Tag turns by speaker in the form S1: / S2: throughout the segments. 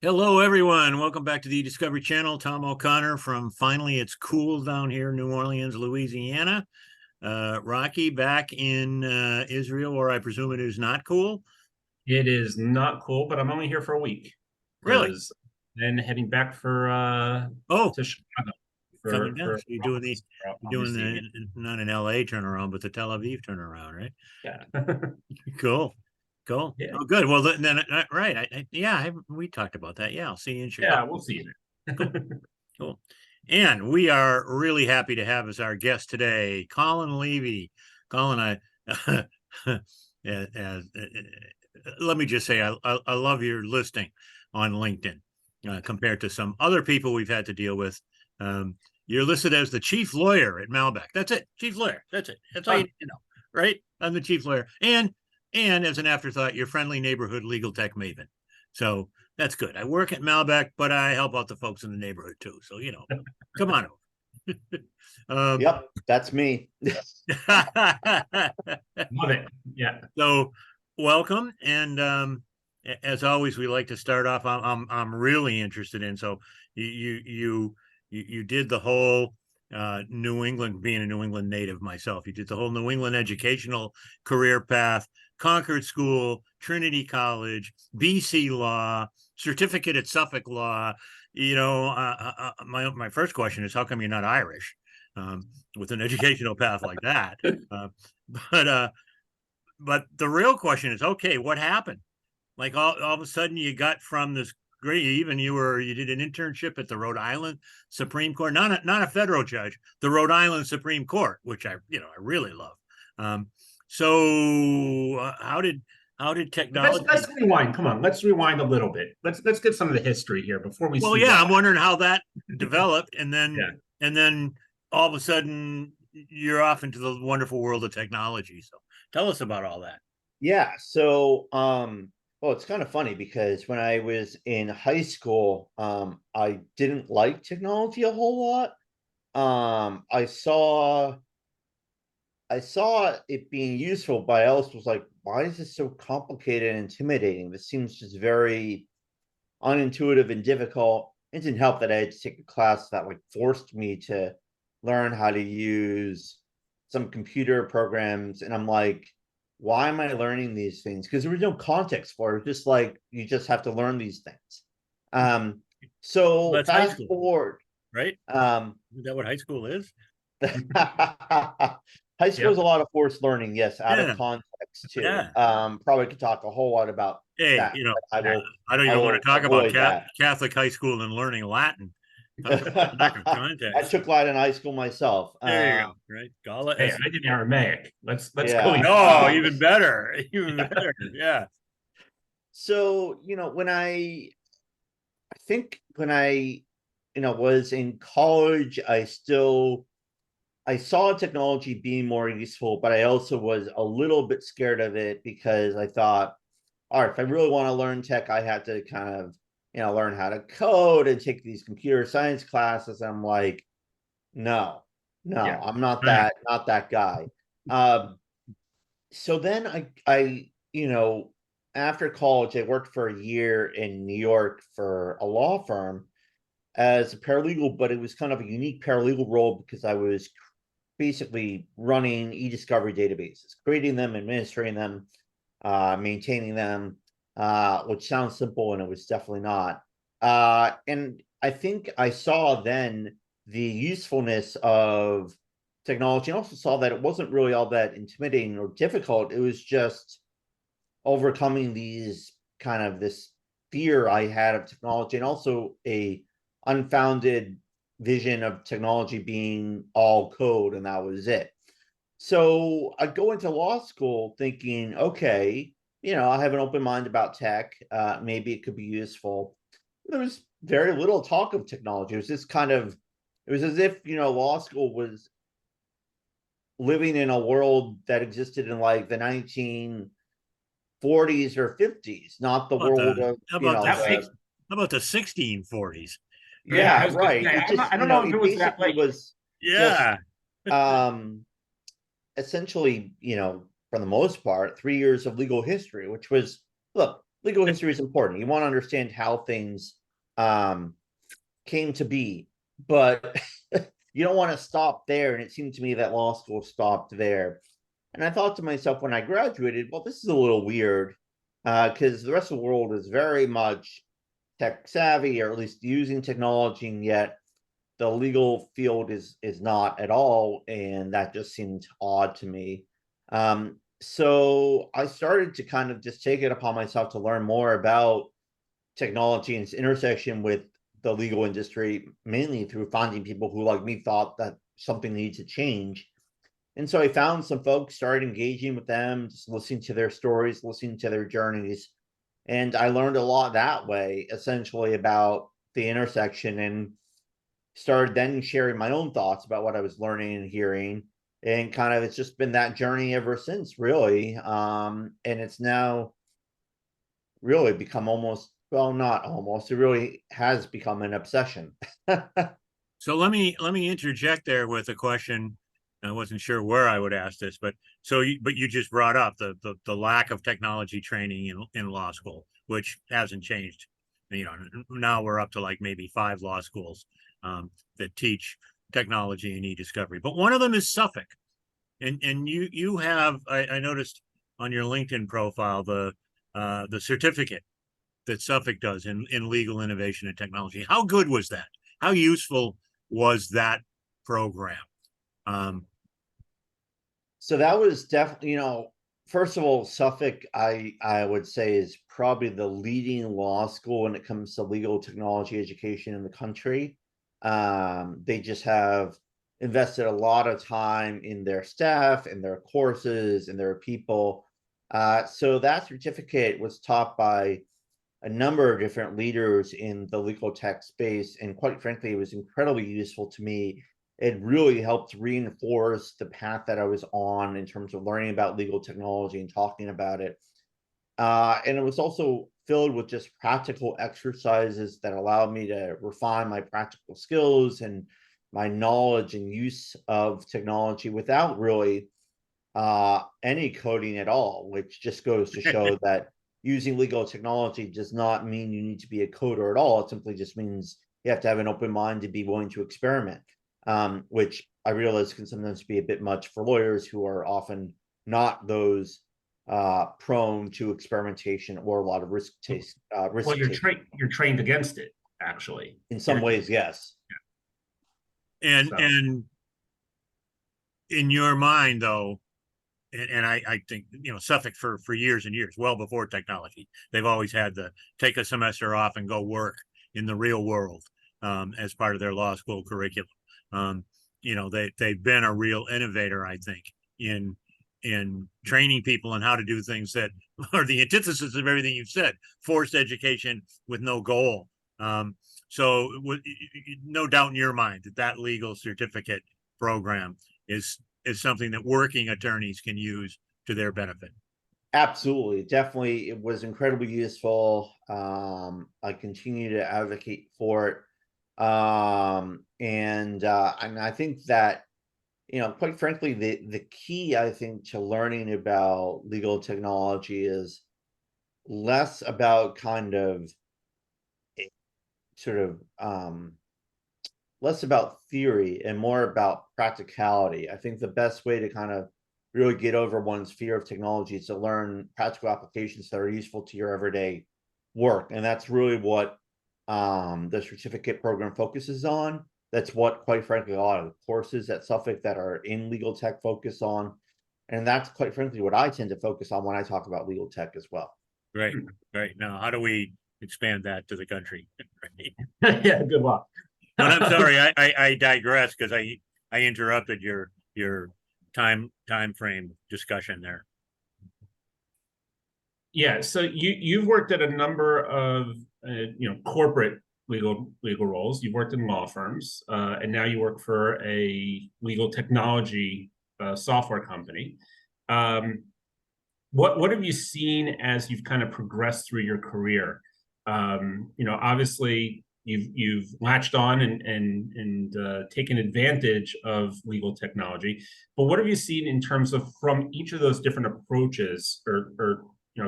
S1: Hello, everyone. Welcome back to the Discovery Channel. Tom O'Connor from Finally It's Cool down here in New Orleans, Louisiana. Rachi back in Israel, where I presume it is not cool.
S2: It is not cool, but I'm only here for a week
S1: Really?
S2: because then heading back for
S1: Oh,
S2: to Chicago
S1: coming
S2: for
S1: down. So you're doing
S2: obviously.
S1: the not an LA turnaround, but the Tel Aviv turnaround, right?
S2: Yeah.
S1: Cool. Cool.
S2: Yeah.
S1: Oh, good. Well, then right. We talked about that. Yeah, I'll see you in Chicago.
S2: Yeah, we'll see you
S1: Cool.
S2: there.
S1: Cool. And we are really happy to have as our guest today, Colin Levy. Colin, let me just say, I love your listing on LinkedIn compared to some other people we've had to deal with. You're listed as the chief lawyer at Malbec. That's it, chief lawyer. That's it. That's all you
S2: Fun.
S1: need to know, right? I'm the chief lawyer, and as an afterthought, your friendly neighborhood legal tech maven. So that's good. I work at Malbec, but I help out the folks in the neighborhood too. So come on over.
S3: Yep, that's me.
S2: Love it. Yeah.
S1: So welcome, and as always, we like to start off. I'm really interested in. So you did the whole New England, being a New England native myself. You did the whole New England educational career path. Concord School, Trinity College, BC Law, certificate at Suffolk Law. My first question is, how come you're not Irish with an educational path like that? Uh, but but the real question is, okay, what happened? Like all of a sudden you got from this great, even you did an internship at the Rhode Island Supreme Court, not a federal judge, the Rhode Island Supreme Court, which I really love. Um, so how did
S2: Let's
S1: technology?
S2: let's rewind. Come on, let's rewind a little bit. Let's get some of the history here before we
S1: Well,
S2: see
S1: yeah,
S2: that.
S1: I'm wondering how that developed, and
S2: Yeah.
S1: then all of a sudden you're off into the wonderful world of technology. So tell us about all that.
S3: Yeah, well, it's kind of funny because when I was in high school, I didn't like technology a whole lot. I saw it being useful, but I also was like, why is this so complicated and intimidating? This seems just very unintuitive and difficult. It didn't help that I had to take a class that like forced me to learn how to use some computer programs, and I'm like, why am I learning these things? Because there was no context for it. Just like you just have to learn these things. Um,
S1: Well,
S3: so
S1: that's high
S3: fast
S1: school,
S3: forward.
S1: right?
S3: Um,
S1: Is that what high school is?
S3: high school is
S2: Yep.
S3: a lot of forced learning, yes, out of
S1: Yeah,
S3: context too.
S1: yeah.
S3: Probably could talk a whole lot about
S1: Hey,
S3: that, but I
S2: Yeah.
S3: will
S1: I don't
S3: I
S1: even want
S3: will
S1: to talk about
S3: avoid that.
S1: Catholic high school and learning Latin. Talk about lack of
S3: I
S1: context.
S3: took Latin in high school myself.
S1: There you go. Right, Gala
S2: Hey,
S1: S.
S2: I did Aramaic. Let's go
S3: Yeah.
S2: even.
S1: Oh, even better, even
S2: Yeah.
S1: better. Yeah.
S3: So, when I think when I, was in college, I saw technology being more useful, but I also was a little bit scared of it because I thought, all right, if I really want to learn tech, I had to kind of, learn how to code and take these computer science classes. I'm like, no,
S2: Yeah.
S3: no, I'm not
S1: Right.
S3: that guy. Um, so then after college, I worked for a year in New York for a law firm as a paralegal, but it was kind of a unique paralegal role because I was basically running e-discovery databases, creating them, administering them, maintaining them, which sounds simple, and it was definitely not. And I think I saw then the usefulness of technology, and also saw that it wasn't really all that intimidating or difficult. It was just overcoming these kind of this fear I had of technology, and also a unfounded vision of technology being all code and that was it. So I go into law school thinking, okay, I have an open mind about tech. Maybe it could be useful. There was very little talk of technology. It was just it was as if, law school was living in a world that existed in like the 1940s or 50s, not the
S1: How about
S3: world
S1: the
S3: of,
S1: how about the
S2: That
S1: six?
S2: makes.
S1: How about the 1640s?
S2: Yeah,
S1: Right.
S2: I
S3: yeah,
S2: was gonna
S3: right.
S2: say.
S3: It just,
S2: I don't know if it
S3: it
S2: was that
S3: basically
S2: late.
S3: was just
S1: Yeah.
S3: um essentially, for the most part, 3 years of legal history, which was, look, legal history is important. You want to understand how things came to be, but you don't want to stop there. And it seemed to me that law school stopped there. And I thought to myself when I graduated, well, this is a little weird because the rest of the world is very much tech savvy, or at least using technology, and yet the legal field is not at all, and that just seemed odd to me. So I started to kind of just take it upon myself to learn more about technology and its intersection with the legal industry, mainly through finding people who, like me, thought that something needed to change. And so I found some folks, started engaging with them, just listening to their stories, listening to their journeys. And I learned a lot that way, essentially about the intersection, and started then sharing my own thoughts about what I was learning and hearing. And kind of, it's just been that journey ever since, really. And it's now really become almost, well, not almost, it really has become an obsession.
S1: So let me interject there with a question. I wasn't sure where I would ask this, but you just brought up the lack of technology training in law school, which hasn't changed. You know, now we're up to like maybe 5 law schools that teach technology and e-discovery, but one of them is Suffolk, and you have, I noticed on your LinkedIn profile the certificate that Suffolk does in legal innovation and technology. How good was that? How useful was that program?
S3: So that was definitely, first of all, Suffolk, I would say, is probably the leading law school when it comes to legal technology education in the country. They just have invested a lot of time in their staff, in their courses, in their people. So that certificate was taught by a number of different leaders in the legal tech space. And quite frankly, it was incredibly useful to me. It really helped reinforce the path that I was on in terms of learning about legal technology and talking about it. And it was also filled with just practical exercises that allowed me to refine my practical skills and my knowledge and use of technology without really any coding at all, which just goes to show that using legal technology does not mean you need to be a coder at all. It simply just means you have to have an open mind to be willing to experiment, which I realize can sometimes be a bit much for lawyers who are often not those prone to experimentation or a lot of risk taste.
S2: Well, you're trained against it, actually.
S3: In some ways, yes.
S1: And in your mind, though, and I think, Suffolk for years and years, well before technology, they've always had the take a semester off and go work in the real world as part of their law school curriculum. They've been a real innovator, I think, in training people on how to do things that are the antithesis of everything you've said: forced education with no goal. So no doubt in your mind that legal certificate program is something that working attorneys can use to their benefit.
S3: Absolutely. Definitely. It was incredibly useful. I continue to advocate for it. And I think that, quite frankly, the key, I think, to learning about legal technology is less about kind of sort of less about theory and more about practicality. I think the best way to kind of really get over one's fear of technology is to learn practical applications that are useful to your everyday work. And that's really what the certificate program focuses on. That's what, quite frankly, a lot of the courses at Suffolk that are in legal tech focus on. And that's, quite frankly, what I tend to focus on when I talk about legal tech as well.
S1: Right. Now, how do we expand that to the country?
S2: Yeah, good luck.
S1: But I'm sorry, I digress because I interrupted your time frame discussion there.
S2: Yeah, so you've worked at a number of corporate legal roles. You've worked in law firms, and now you work for a legal technology software company. What have you seen as you've kind of progressed through your career? Obviously you've latched on and taken advantage of legal technology, but what have you seen in terms of, from each of those different approaches or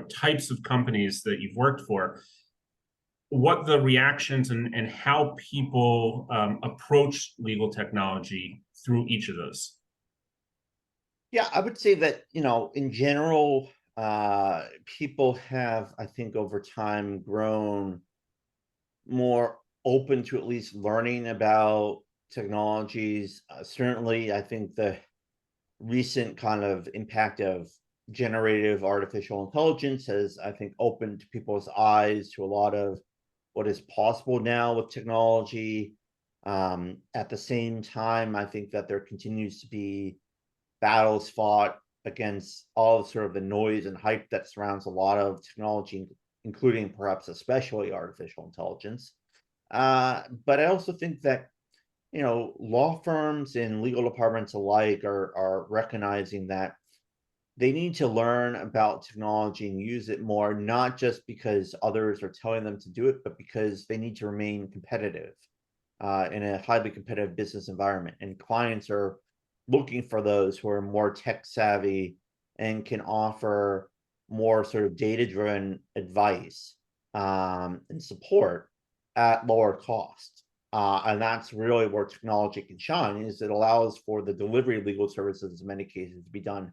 S2: types of companies that you've worked for, what the reactions and how people approach legal technology through each of those.
S3: Yeah, I would say that, in general, people have, I think, over time grown more open to at least learning about technologies. Certainly, I think the recent kind of impact of generative artificial intelligence has, I think, opened people's eyes to a lot of what is possible now with technology. At the same time, I think that there continues to be battles fought against all sort of the noise and hype that surrounds a lot of technology, including perhaps especially artificial intelligence. But I also think that, law firms and legal departments alike are recognizing that they need to learn about technology and use it more, not just because others are telling them to do it, but because they need to remain competitive in a highly competitive business environment. And clients are looking for those who are more tech savvy and can offer more sort of data-driven advice and support at lower cost. And that's really where technology can shine, is it allows for the delivery of legal services in many cases to be done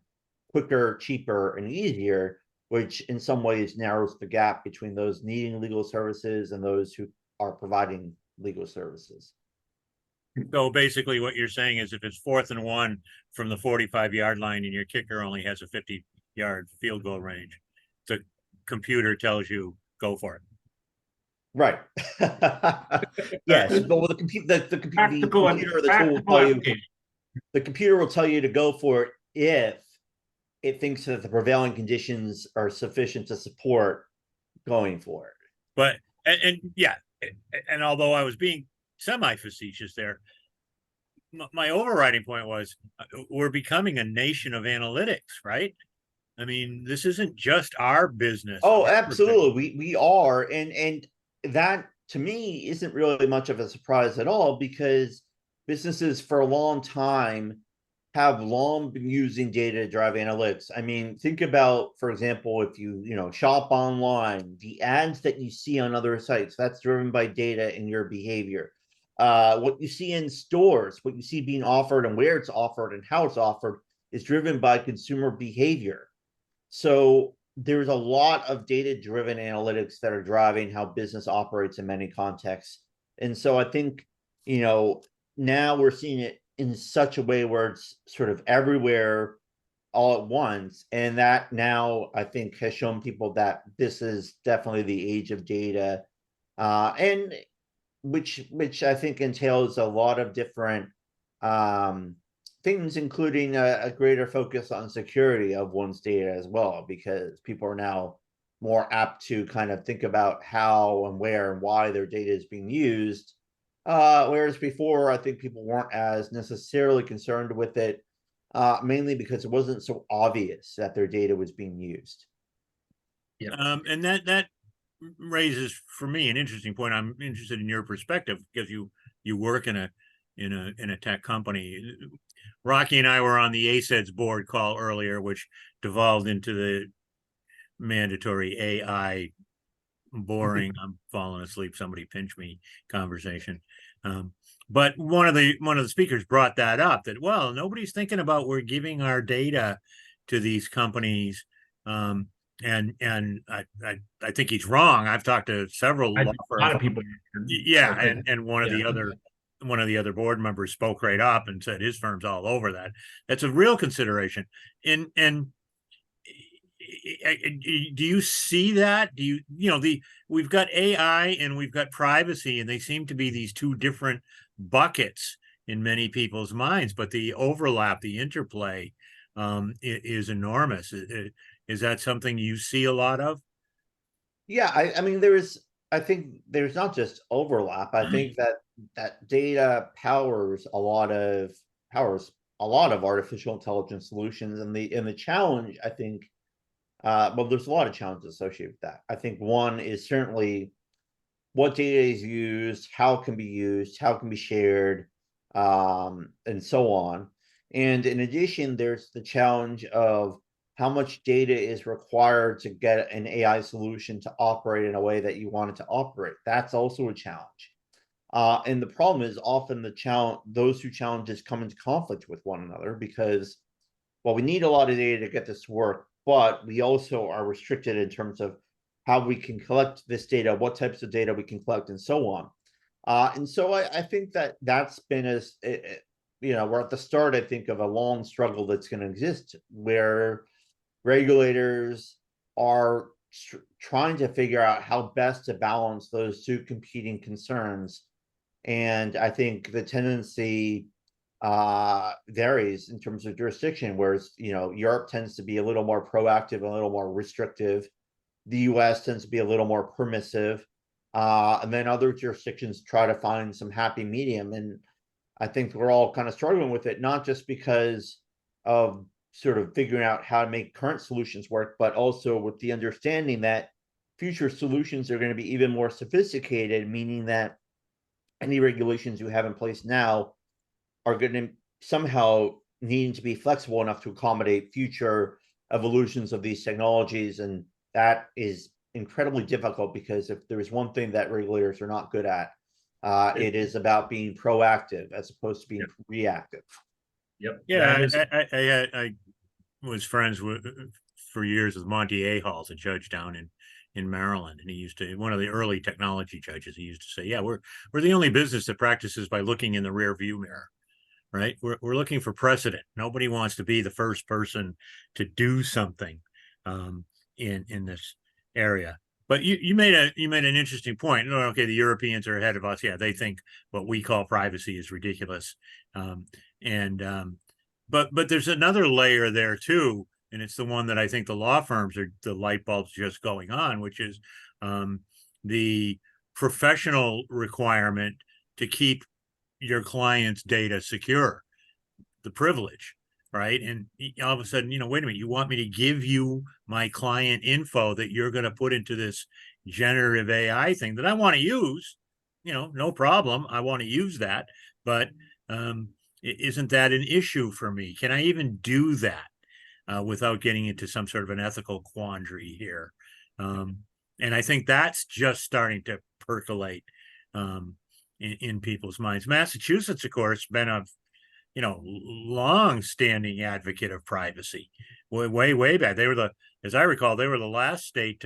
S3: quicker, cheaper, and easier, which in some ways narrows the gap between those needing legal services and those who are providing legal services.
S1: So basically what you're saying is if it's 4th and 1 from the 45-yard line and your kicker only has a 50-yard field goal range, the computer tells you go for it.
S3: Right. Yes, but with the computer, the computer or the tool will tell you, the computer will tell you to go for it if it thinks that the prevailing conditions are sufficient to support going for it.
S1: But and although I was being semi-facetious there, my overriding point was we're becoming a nation of analytics, right? I mean, this isn't just our business.
S3: Oh, absolutely. We are, and that to me isn't really much of a surprise at all, because businesses for a long time have long been using data to drive analytics. I mean, think about, for example, if you shop online, the ads that you see on other sites, that's driven by data and your behavior. What you see in stores, what you see being offered and where it's offered and how it's offered is driven by consumer behavior. So there's a lot of data-driven analytics that are driving how business operates in many contexts. And so I think, now we're seeing it in such a way where it's sort of everywhere all at once. And that now I think has shown people that this is definitely the age of data. And which I think entails a lot of different things, including a greater focus on security of one's data as well, because people are now more apt to kind of think about how and where and why their data is being used. Whereas before, I think people weren't as necessarily concerned with it, mainly because it wasn't so obvious that their data was being used.
S1: Yeah. And that raises for me an interesting point. I'm interested in your perspective because you work in a tech company. Rachi and I were on the ACED's board call earlier, which devolved into the mandatory AI boring I'm falling asleep, somebody pinch me conversation. But one of the speakers brought that up, that nobody's thinking about we're giving our data to these companies. And I think he's wrong. I've talked to several law firms.
S2: A lot of people.
S1: Yeah, and one of the other board members spoke right up and said his firm's all over that. That's a real consideration. And do you see that? Do we've got AI and we've got privacy, and they seem to be these two different buckets in many people's minds, but the overlap, the interplay is enormous. Is that something you see a lot of?
S3: Yeah, I mean, I think there's not just overlap. I think that data powers a lot of artificial intelligence solutions, and the challenge, I think, there's a lot of challenges associated with that. I think one is certainly what data is used, how it can be used, how it can be shared, and so on. And in addition, there's the challenge of how much data is required to get an AI solution to operate in a way that you want it to operate. That's also a challenge. And the problem is often those two challenges come into conflict with one another because, well, we need a lot of data to get this to work, but we also are restricted in terms of how we can collect this data, what types of data we can collect, and so on. And so I think that that's been we're at the start, I think, of a long struggle that's going to exist where regulators are trying to figure out how best to balance those two competing concerns. And I think the tendency varies in terms of jurisdiction, whereas, Europe tends to be a little more proactive, a little more restrictive. The US tends to be a little more permissive. And then other jurisdictions try to find some happy medium. And I think we're all kind of struggling with it, not just because of sort of figuring out how to make current solutions work, but also with the understanding that future solutions are going to be even more sophisticated, meaning that any regulations you have in place now are going to somehow needing to be flexible enough to accommodate future evolutions of these technologies. And that is incredibly difficult because if there is one thing that regulators are not good at, it is about being proactive as opposed to being reactive.
S2: Yep.
S1: Yeah, I was friends with for years with Monty Ahals, a judge down in Maryland, and he used to, one of the early technology judges, he used to say, "Yeah, we're the only business that practices by looking in the rear view mirror." Right? We're looking for precedent. Nobody wants to be the first person to do something in this area. But you made an interesting point. Okay, the Europeans are ahead of us. Yeah, they think what we call privacy is ridiculous. But there's another layer there too, and it's the one that I think the law firms are, the light bulbs just going on, which is the professional requirement to keep your client's data secure, the privilege, right? And all of a sudden, wait a minute, you want me to give you my client info that you're going to put into this generative AI thing that I want to use, no problem. I want to use that, but isn't that an issue for me? Can I even do that without getting into some sort of an ethical quandary here? And I think that's just starting to percolate in people's minds. Massachusetts, of course, been a long-standing advocate of privacy. Way back. They were as I recall, they were the last state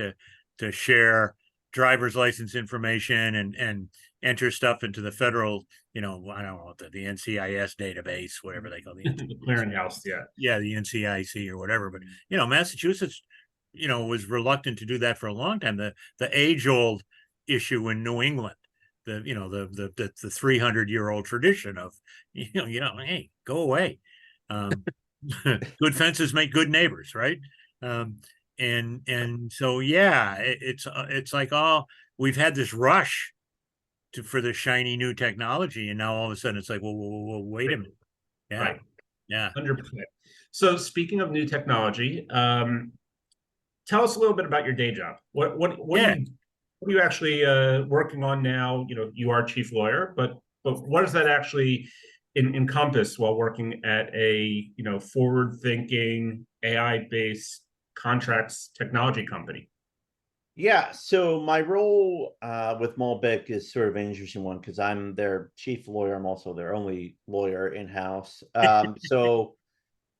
S1: to share driver's license information and enter stuff into the federal, I don't know, the NCIS database, whatever they call it.
S2: The clearinghouse,
S1: yeah, the NCIC or whatever. But Massachusetts, was reluctant to do that for a long time. The age-old issue in New England, the 300-year-old tradition of hey, go away. Good fences make good neighbors, right? And so yeah, it's like, we've had this rush for the shiny new technology, and now all of a sudden it's like, well, wait a minute. Yeah.
S2: Right.
S1: Yeah.
S2: 100%. So speaking of new technology, tell us a little bit about your day job. What are you actually working on now? You are chief lawyer, but what does that actually encompass while working at a forward-thinking AI-based contracts technology company?
S3: Yeah, so my role with Malbec is sort of an interesting one because I'm their chief lawyer. I'm also their only lawyer in-house. So,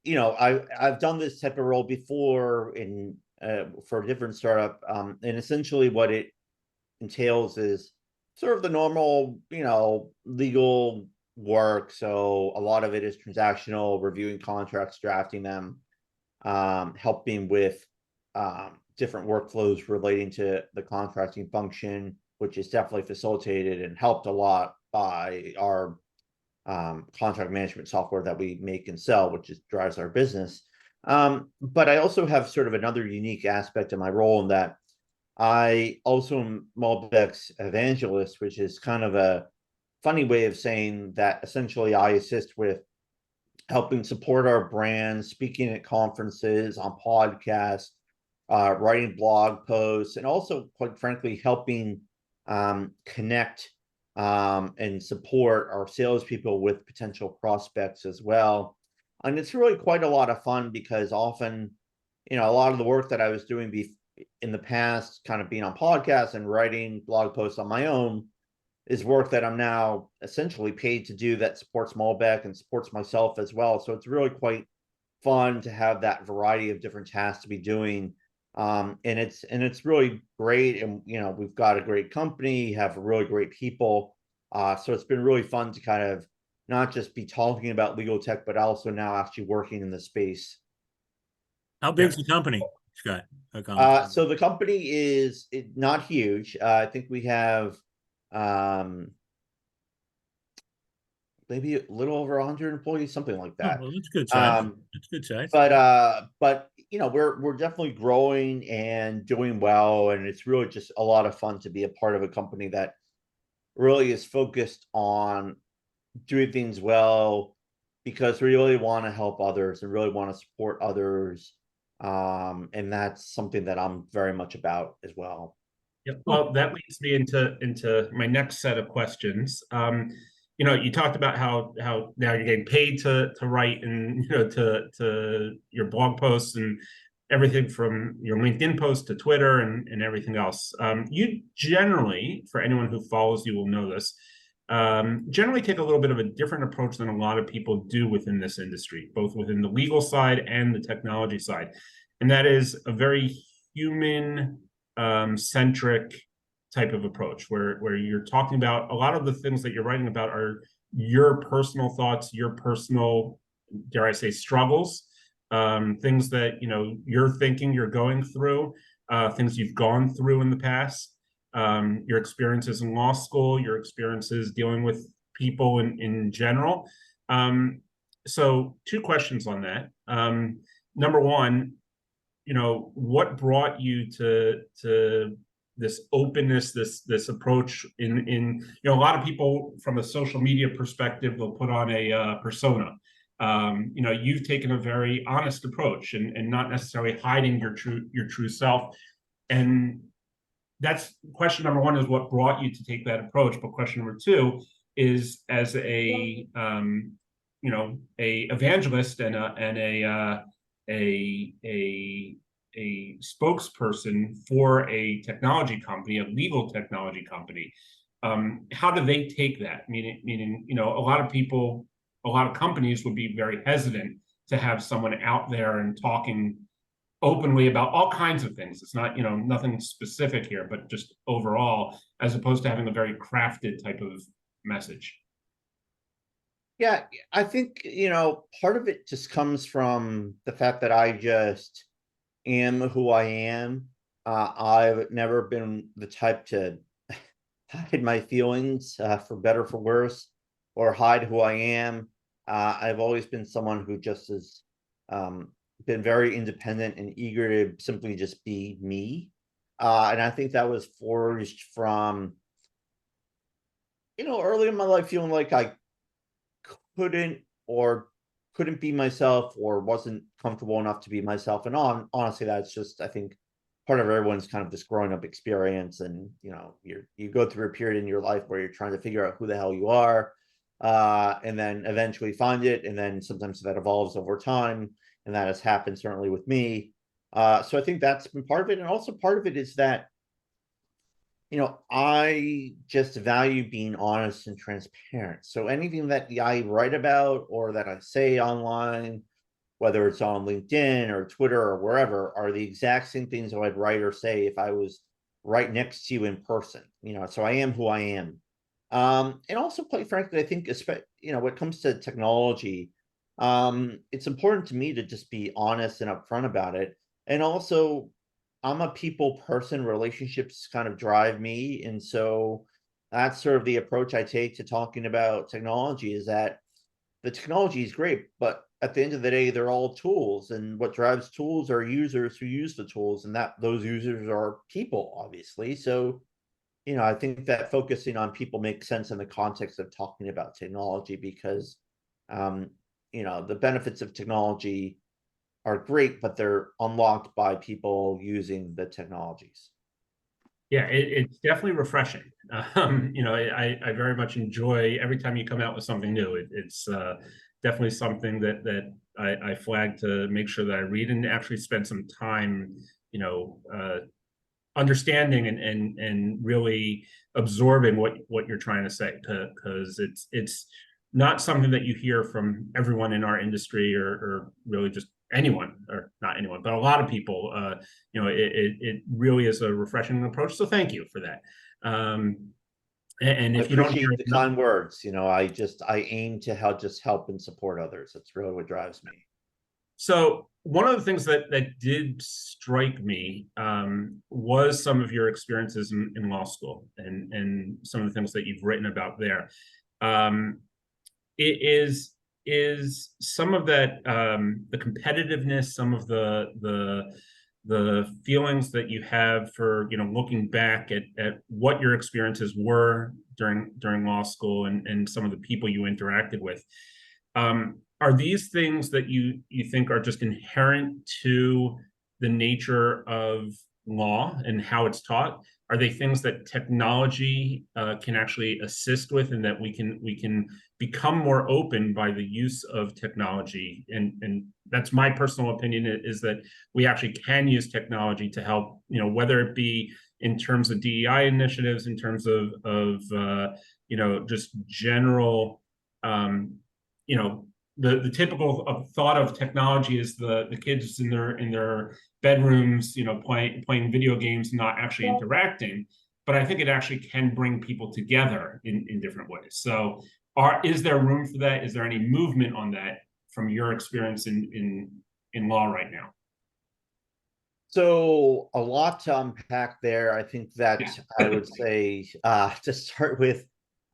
S3: I've done this type of role before for a different startup, and essentially what it entails is sort of the normal, legal work. So a lot of it is transactional, reviewing contracts, drafting them, helping with different workflows relating to the contracting function, which is definitely facilitated and helped a lot by our contract management software that we make and sell, which drives our business. But I also have sort of another unique aspect of my role in that I also am Malbec's evangelist, which is kind of a funny way of saying that essentially I assist with helping support our brand, speaking at conferences, on podcasts, writing blog posts, and also, quite frankly, helping connect and support our salespeople with potential prospects as well. And it's really quite a lot of fun because often you know, a lot of the work that I was doing in the past, kind of being on podcasts and writing blog posts on my own, is work that I'm now essentially paid to do that supports Malbec and supports myself as well. So it's really quite fun to have that variety of different tasks to be doing. And it's really great. And you know, we've got a great company, have really great people. So it's been really fun to kind of not just be talking about legal tech, but also now actually working in the space.
S1: How big's the company, Scott?
S3: So the company is not huge. I think we have maybe a little over 100 employees, something like
S1: Oh,
S3: that.
S1: well, that's good size.
S3: Um,
S1: That's good size.
S3: but you know, we're definitely growing and doing well, and it's really just a lot of fun to be a part of a company that really is focused on doing things well, because we really want to help others and really want to support others. And that's something that I'm very much about as well.
S2: Yep. Well, that leads me into my next set of questions. You know, you talked about how now you're getting paid to write, and you know, to your blog posts and everything from your LinkedIn post to Twitter and everything else. You generally, for anyone who follows you will know this, generally take a little bit of a different approach than a lot of people do within this industry, both within the legal side and the technology side. And that is a very human centric type of approach where you're talking about a lot of the things that you're writing about are your personal thoughts, your personal, dare I say, struggles, things that, you know, you're thinking, you're going through, things you've gone through in the past, your experiences in law school, your experiences dealing with people in general. So two questions on that. Number one, you know, what brought you to this openness, this approach in you know, a lot of people from a social media perspective, they'll put on a persona. You know, you've taken a very honest approach and not necessarily hiding your true self. And that's question number one, is what brought you to take that approach. But question number two is, as a you know, a evangelist and a spokesperson for a technology company, a legal technology company, how do they take that? Meaning, you know, a lot of people, a lot of companies would be very hesitant to have someone out there and talking openly about all kinds of things. It's not, you know, nothing specific here, but just overall, as opposed to having a very crafted type of message.
S3: Yeah, I think, you know, part of it just comes from the fact that I just am who I am. I've never been the type to hide my feelings, for better for worse, or hide who I am. I've always been someone who just has been very independent and eager to simply just be me. And I think that was forged from, you know, early in my life feeling like I couldn't or couldn't be myself or wasn't comfortable enough to be myself. And honestly, that's just, I think, part of everyone's kind of this growing up experience. And you know, you go through a period in your life where you're trying to figure out who the hell you are, and then eventually find it. And then sometimes that evolves over time, and that has happened certainly with me. So I think that's been part of it. And also part of it is that, you know, I just value being honest and transparent. So anything that I write about or that I say online, whether it's on LinkedIn or Twitter or wherever, are the exact same things I would write or say if I was right next to you in person. You know, so I am who I am. And also, quite frankly, I think, you know, when it comes to technology, it's important to me to just be honest and upfront about it. And also, I'm a people person. Relationships kind of drive me. And so that's sort of the approach I take to talking about technology, is that the technology is great, but at the end of the day, they're all tools. And what drives tools are users who use the tools, and that those users are people, obviously. So, you know, I think that focusing on people makes sense in the context of talking about technology, because, um, you know, the benefits of technology are great, but they're unlocked by people using the technologies.
S2: Yeah, it's definitely refreshing. You know, I very much enjoy every time you come out with something new. It's definitely something that I flagged to make sure that I read and actually spend some time, understanding and really absorbing what you're trying to say, because it's not something that you hear from everyone in our industry, or really just anyone, or not anyone, but a lot of people. It really is a refreshing approach. So thank you for that. And
S3: I
S2: if you don't hear
S3: appreciate the kind words. I aim to help and support others. That's really what drives me.
S2: So one of the things that did strike me was some of your experiences in law school, and some of the things that you've written about there. It is some of that, the competitiveness, some of the feelings that you have for looking back at what your experiences were during law school, and some of the people you interacted with. Are these things that you think are just inherent to the nature of law and how it's taught? Are they things that technology can actually assist with, and that we can become more open by the use of technology? And that's my personal opinion, is that we actually can use technology to help, whether it be in terms of DEI initiatives, in terms of just general, the typical thought of technology is the kids in their bedrooms, playing video games, not actually interacting. But I think it actually can bring people together in different ways. So is there room for that? Is there any movement on that from your experience in law right now?
S3: So a lot to unpack there. I think that I would say, to start with,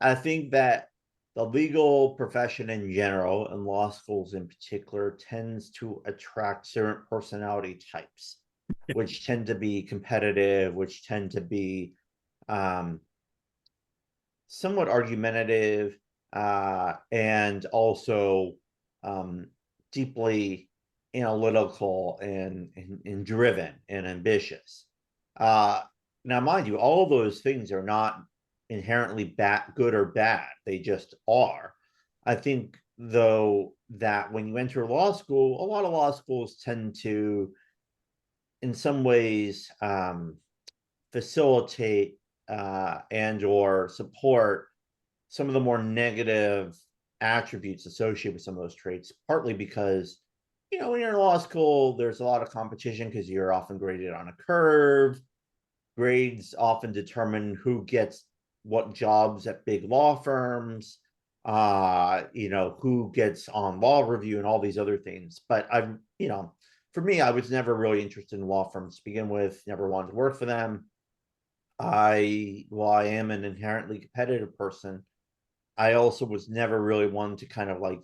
S3: I think that the legal profession in general, and law schools in particular, tends to attract certain personality types, which tend to be competitive, which tend to be somewhat argumentative, and also deeply analytical and driven and ambitious. Now, mind you, all of those things are not inherently good or bad. They just are. I think, though, that when you enter law school, a lot of law schools tend to, in some ways, facilitate and or support some of the more negative attributes associated with some of those traits, partly because, when you're in law school, there's a lot of competition because you're often graded on a curve. Grades often determine who gets what jobs at big law firms, who gets on law review and all these other things. But for me, I was never really interested in law firms to begin with, never wanted to work for them. While I am an inherently competitive person, I also was never really one to kind of like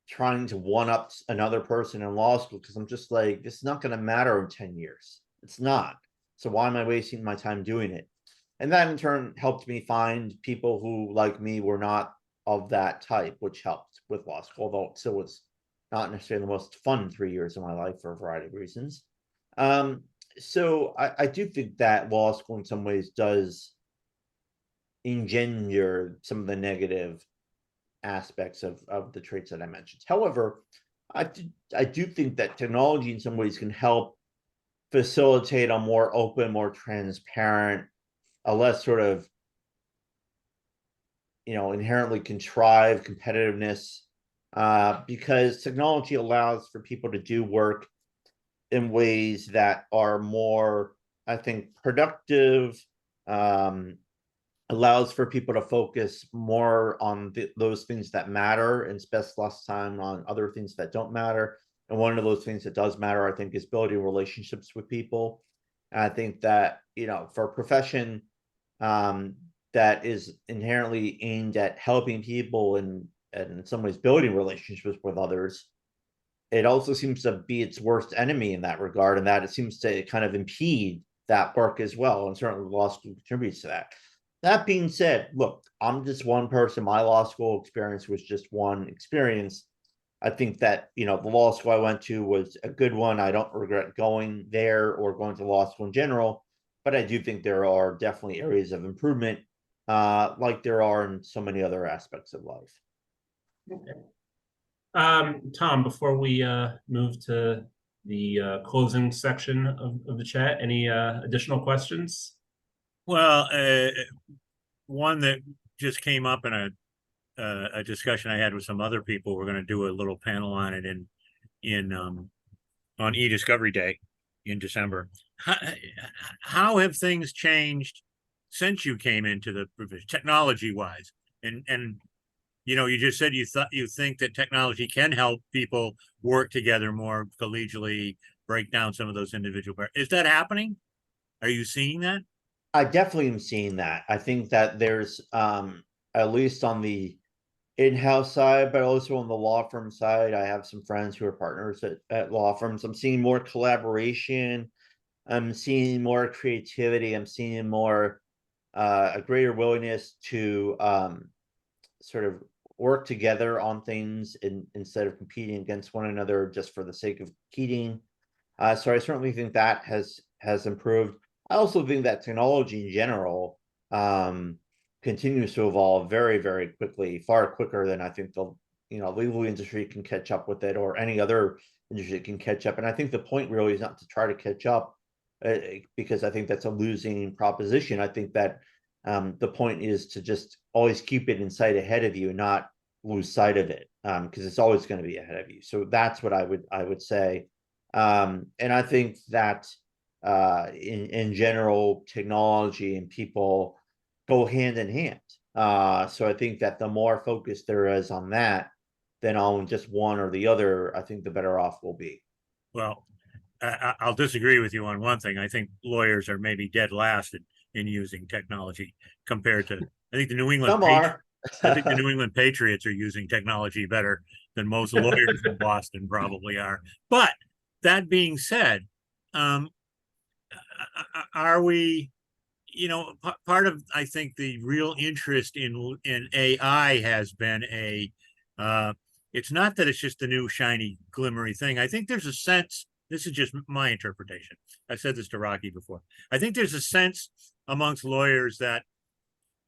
S3: trying to one up another person in law school, because I'm just like, this is not going to matter in 10 years. It's not. So why am I wasting my time doing it? And that in turn helped me find people who, like me, were not of that type, which helped with law school, although it still was not necessarily the most fun 3 years of my life for a variety of reasons. So I do think that law school in some ways does engender some of the negative aspects of the traits that I mentioned. However, I do think that technology in some ways can help facilitate a more open, more transparent, a less sort of inherently contrived competitiveness, because technology allows for people to do work in ways that are more, I think, productive, allows for people to focus more on those things that matter and spend less time on other things that don't matter. And one of those things that does matter, I think, is building relationships with people. And I think that, for a profession that is inherently aimed at helping people and in some ways building relationships with others, it also seems to be its worst enemy in that regard, and that it seems to kind of impede that work as well. And certainly law school contributes to that. That being said, look, I'm just one person. My law school experience was just one experience. I think that, the law school I went to was a good one. I don't regret going there or going to law school in general, but I do think there are definitely areas of improvement, like there are in so many other aspects of life.
S2: Okay. Tom, before we move to the closing section of the chat, any additional questions?
S1: Well, one that just came up in a discussion I had with some other people. We're going to do a little panel on it in on e-discovery day in December. How have things changed since you came into the provision, technology wise? And you know, you just said you think that technology can help people work together more collegially, break down some of those individual barriers. Is that happening? Are you seeing that?
S3: I definitely am seeing that. I think that there's at least on the in-house side, but also on the law firm side, I have some friends who are partners at law firms. I'm seeing more collaboration. I'm seeing more creativity. I'm seeing more a greater willingness to sort of work together on things instead of competing against one another just for the sake of competing. So I certainly think that has improved. I also think that technology in general continues to evolve very, very quickly, far quicker than I think the legal industry can catch up with it, or any other industry can catch up. And I think the point really is not to try to catch up, because I think that's a losing proposition. I think that the point is to just always keep it in sight ahead of you and not lose sight of it, because it's always going to be ahead of you. So that's what I would say. And I think that in general, technology and people go hand in hand. So I think that the more focus there is on that than on just one or the other, I think the better off we'll be.
S1: Well, I'll disagree with you on one thing. I think lawyers are maybe dead last in using technology compared to, I think the New England
S3: Some are.
S1: I think the New England Patriots are using technology better than most lawyers in Boston probably are. But that being said, are we, you know, part of, I think, the real interest in AI has been it's not that it's just a new shiny glimmery thing. I think there's a sense, this is just my interpretation. I've said this to Rachi before. I think there's a sense amongst lawyers that,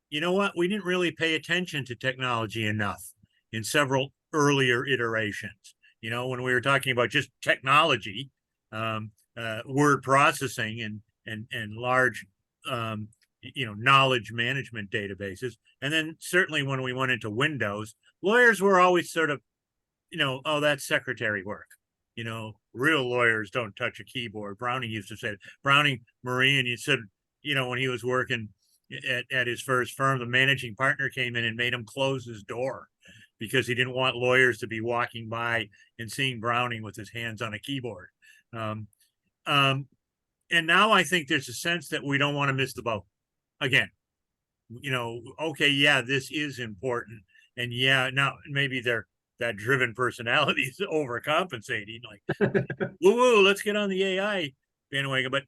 S1: you know what, we didn't really pay attention to technology enough in several earlier iterations. You know, when we were talking about just technology, word processing and large knowledge management databases, and then certainly when we went into Windows, lawyers were always sort of, oh, that's secretary work. Real lawyers don't touch a keyboard. Browning used to say it. Browning Marie, and you said, when he was working at his first firm, the managing partner came in and made him close his door because he didn't want lawyers to be walking by and seeing Browning with his hands on a keyboard. And now I think there's a sense that we don't want to miss the boat. Again, okay, yeah, this is important. And yeah, now maybe that driven personality is overcompensating. Like, woo, let's get on the AI bandwagon. But,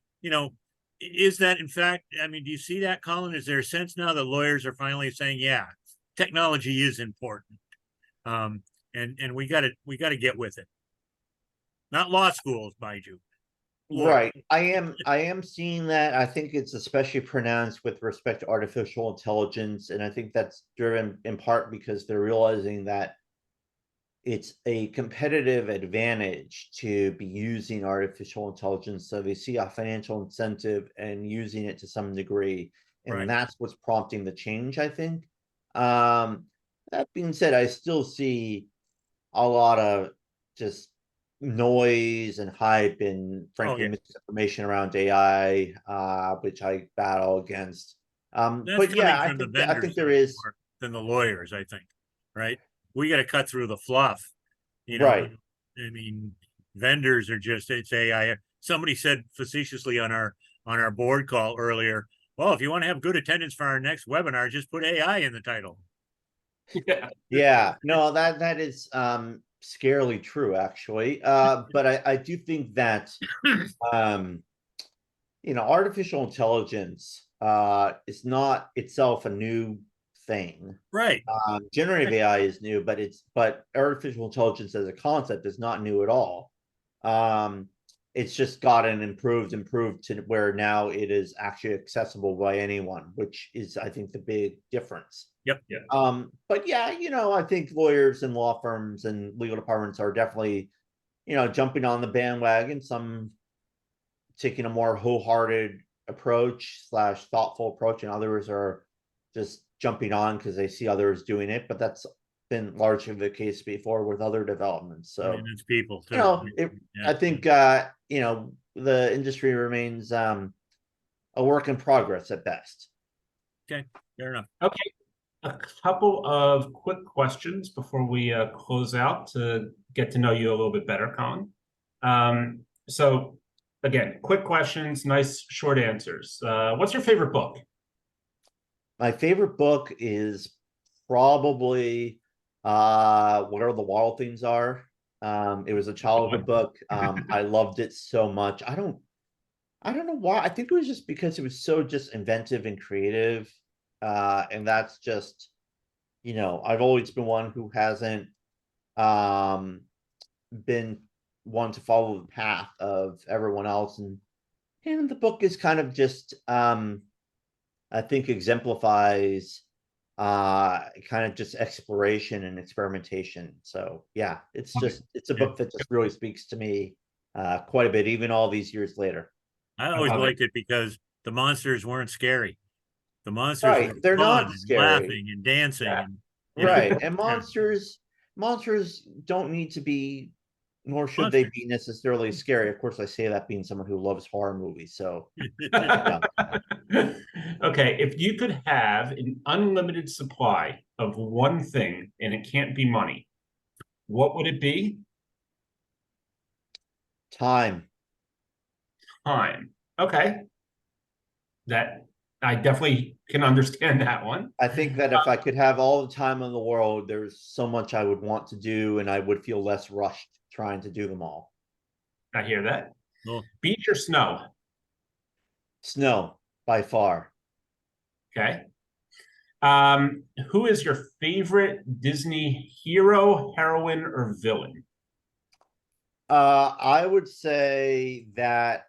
S1: is that in fact, I mean, do you see that, Colin? Is there a sense now that lawyers are finally saying, yeah, technology is important. And we gotta get with it. Not law schools, mind you.
S3: Right. I am seeing that. I think it's especially pronounced with respect to artificial intelligence. And I think that's driven in part because they're realizing that it's a competitive advantage to be using artificial intelligence. So they see a financial incentive and using it to some degree. And
S1: Right.
S3: that's what's prompting the change, I think. That being said, I still see a lot of just noise and hype and frankly misinformation around AI, which I battle against.
S1: That's
S3: but yeah,
S1: coming from the vendors
S3: I think there is
S1: more than the lawyers, I think. Right. We got to cut through the fluff.
S3: right.
S1: I mean, vendors are just, it's AI. Somebody said facetiously on our board call earlier, well, if you want to have good attendance for our next webinar, just put AI in the title.
S3: Yeah, no, that is scarily true, actually. But I do think that artificial intelligence is not itself a new thing.
S1: Right.
S3: Generative AI is new, but artificial intelligence as a concept is not new at all. it's just gotten improved to where now it is actually accessible by anyone, which is, I think, the big difference.
S1: Yep.
S2: Yeah.
S3: But yeah, I think lawyers and law firms and legal departments are definitely, jumping on the bandwagon, some taking a more wholehearted approach / thoughtful approach, and others are just jumping on because they see others doing it. But that's been largely the case before with other developments.
S1: I
S3: So,
S1: mean, it's people too. Yeah.
S3: I think, the industry remains a work in progress at best.
S1: Okay, fair enough.
S2: Okay. A couple of quick questions before we close out to get to know you a little bit better, Colin. So again, quick questions, nice short answers. What's your favorite book?
S3: My favorite book is probably Where the Wild Things Are. It was a childhood book. I loved it so much. I don't know why. I think it was just because it was so just inventive and creative. And that's just, I've always been one who hasn't been one to follow the path of everyone else. And the book is kind of just I think exemplifies kind of just exploration and experimentation. So yeah, it's a book that just really speaks to me quite a bit, even all these years later.
S1: I always liked it because the monsters weren't scary. The monsters
S3: Right,
S1: were
S3: they're
S1: fun
S3: not
S1: and
S3: scary.
S1: laughing and dancing,
S2: Yeah.
S1: and
S3: Right, and monsters don't need to be, nor should they be necessarily scary. Of course, I say that being someone who loves horror movies. So yeah.
S2: Okay, if you could have an unlimited supply of one thing and it can't be money, what would it be?
S3: Time.
S2: Time. Okay. That I definitely can understand that one.
S3: I think that if I could have all the time in the world, there's so much I would want to do, and I would feel less rushed trying to do them all.
S2: I hear that.
S1: Well,
S2: Beach or snow?
S3: Snow, by far.
S2: Okay. Who is your favorite Disney hero, heroine, or villain?
S3: I would say that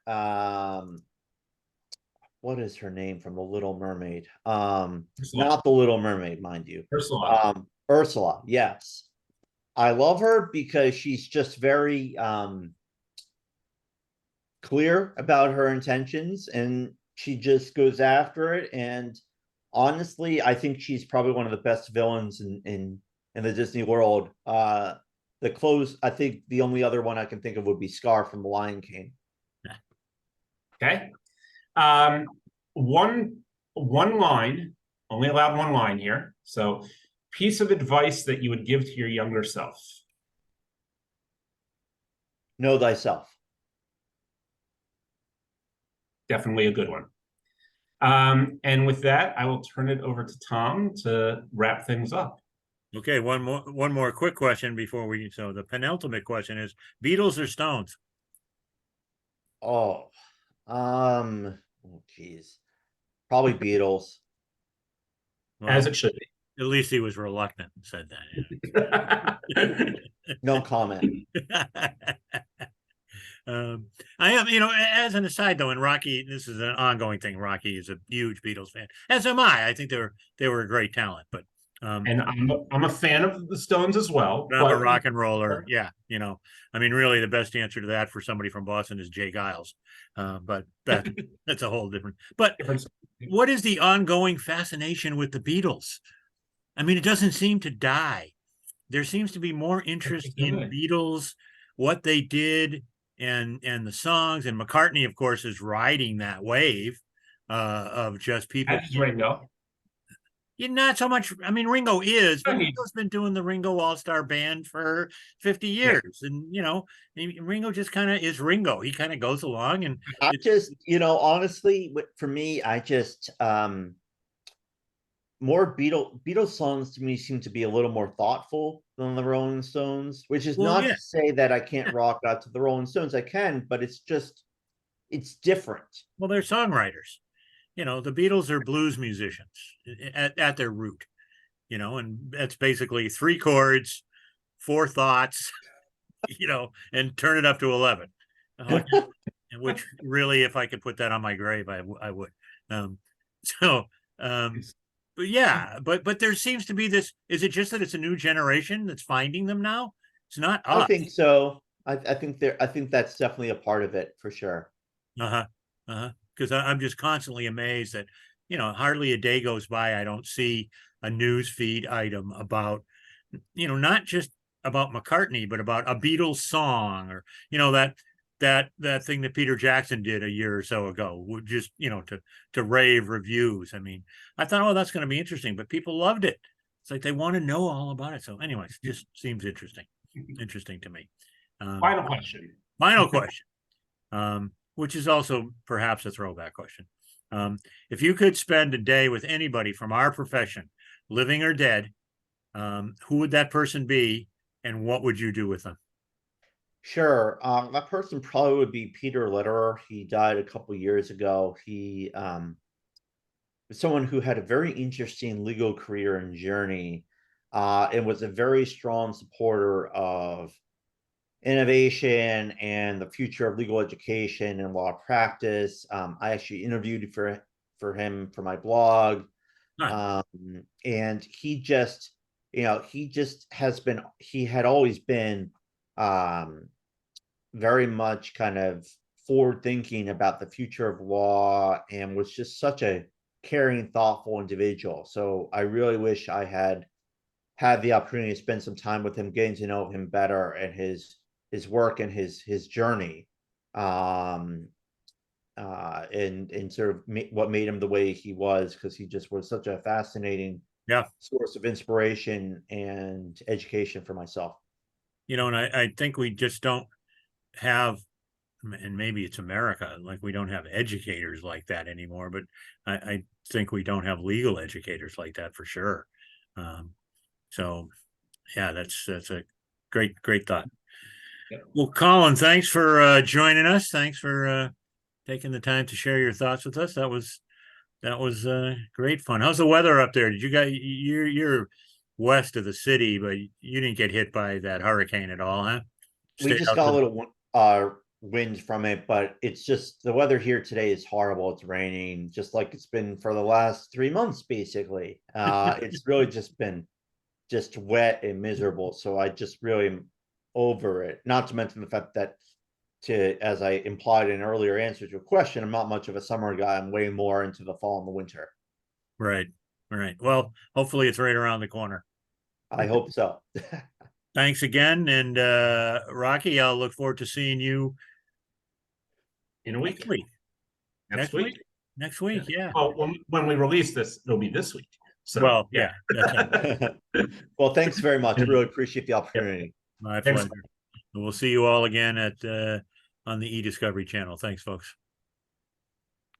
S3: what is her name from The Little Mermaid?
S2: Ursula.
S3: Not The Little Mermaid, mind you.
S2: Ursula.
S3: Ursula, yes. I love her because she's just very clear about her intentions, and she just goes after it. And honestly, I think she's probably one of the best villains in the Disney world. I think the only other one I can think of would be Scar from The Lion King.
S2: Okay. One line, only allowed one line here. So, piece of advice that you would give to your younger self.
S3: Know thyself.
S2: Definitely a good one. And with that, I will turn it over to Tom to wrap things up.
S1: okay, one more quick question before we. So the penultimate question is: Beatles or Stones?
S3: Oh, geez, probably Beatles.
S1: Well,
S2: As it should be.
S1: at least he was reluctant and said that. Yeah.
S3: No comment.
S1: I am, as an aside though, in Rocky, this is an ongoing thing. Rocky is a huge Beatles fan, as am I. I think they were a great talent, but
S2: and I'm a fan of the Stones as well.
S1: I'm a rock and roller. Yeah, I mean, really, the best answer to that for somebody from Boston is Jay Giles, but that's a whole different. But what is the ongoing fascination with the Beatles? I mean, it doesn't seem to die. There seems to be more interest in Beatles, what they did, and the songs. And McCartney, of course, is riding that wave of just people.
S2: That's Ringo.
S1: Not so much. I mean, Ringo is, but Ringo's been doing the Ringo All-Star Band for 50 years. Yeah. And, Ringo just kind of is Ringo. He kind of goes along. And
S3: I just, honestly, for me, I just, more Beatles songs to me seem to be a little more thoughtful than the Rolling Stones, which is not to say that I can't rock out to the Rolling Stones. I can, but it's different.
S1: Well, they're songwriters. The Beatles are blues musicians at their root, and that's basically 3 chords, 4 thoughts, and turn it up to 11. Which really, if I could put that on my grave, I would. So, but yeah, but there seems to be this. Is it just that it's a new generation that's finding them now? It's not
S3: I
S1: us.
S3: think so. I think that's definitely a part of it for sure.
S1: Uh-huh. Uh-huh. Because I'm just constantly amazed that, hardly a day goes by I don't see a news feed item about, not just about McCartney, but about a Beatles song, or, that thing that Peter Jackson did a year or so ago, just, to rave reviews. I mean, I thought, oh, that's going to be interesting, but people loved it. It's like they want to know all about it. So anyways, it just seems interesting to me.
S2: Final question.
S1: Final question. Which is also perhaps a throwback question. If you could spend a day with anybody from our profession, living or dead, who would that person be, and what would you do with them?
S3: Sure. That person probably would be Peter Lederer. He died a couple years ago. He was someone who had a very interesting legal career and journey, and was a very strong supporter of innovation and the future of legal education and law practice. I actually interviewed for him for my blog.
S1: Huh.
S3: And he just, he had always been very much kind of forward thinking about the future of law, and was just such a caring, thoughtful individual. So I really wish I had the opportunity to spend some time with him, getting to know him better, and his work and his journey, and sort of what made him the way he was, because he just was such a fascinating
S1: Yeah.
S3: source of inspiration and education for myself.
S1: And I think we just don't have, and maybe it's America, like we don't have educators like that anymore, but I think we don't have legal educators like that for sure. So yeah, that's a great thought.
S2: Yeah.
S1: Well, Colin, thanks for joining us. Thanks for taking the time to share your thoughts with us. That was great fun. How's the weather up there? Did you guys, you're west of the city, but you didn't get hit by that hurricane at all, huh?
S3: We
S1: Stayed
S3: just
S1: out
S3: got a
S1: to-
S3: little wind from it, but it's just the weather here today is horrible. It's raining, just like it's been for the last 3 months, basically. It's really just been just wet and miserable. So I just really am over it. Not to mention the fact that, as I implied in an earlier answer to your question, I'm not much of a summer guy. I'm way more into the fall and the winter.
S1: Right. Well, hopefully it's right around the corner.
S3: I hope so.
S1: Thanks again. And Rachi, I'll look forward to seeing you
S2: In a week.
S1: next week. Next week, yeah.
S2: Oh, when we release this, it'll be this week. So
S1: Well, yeah. That's right.
S3: Well, thanks very much. Really appreciate the opportunity.
S1: My
S2: Thanks.
S1: pleasure. We'll see you all again at on the eDiscovery channel. Thanks, folks.